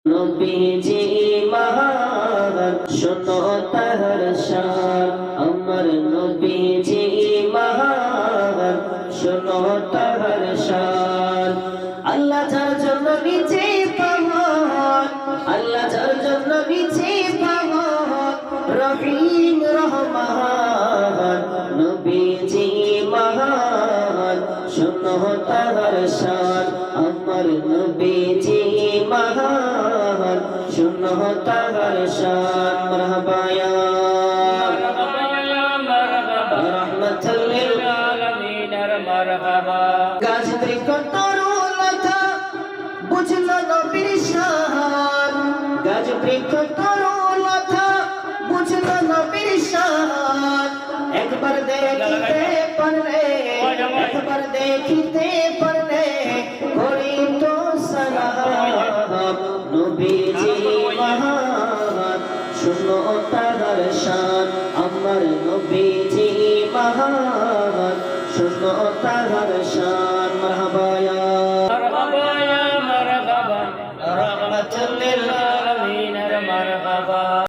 নবীজি মহান শোনো তাহার শান আমার নবীজি মহান শোনো তাহার শান আল্লাহ যার জন্য নিচে পাহাড় আল্লাহ যার জন্য নিচে পাহাড় রহিম রহমান নবীজি মহান শোনো তাহার শান আমার নবীজি মহান শোনো তাহার শান মারহাবা ইয়া রাহমাতাল লিল আলামিন মারহাবা গাছ বৃক্ষ তরুলতা বুঝলো নবীর শান গাছ বৃক্ষ তরুলতা বুঝলো নবীর শান একবার দেখিতে পারলে একবার দেখিতে পারলে করি তো সালাম নবীজি মহান শোনো তাহার শান আমার নবীজি মহান শোনো তাহার শান মারহাবা ইয়া মারহাবা রাহমাতুল লিল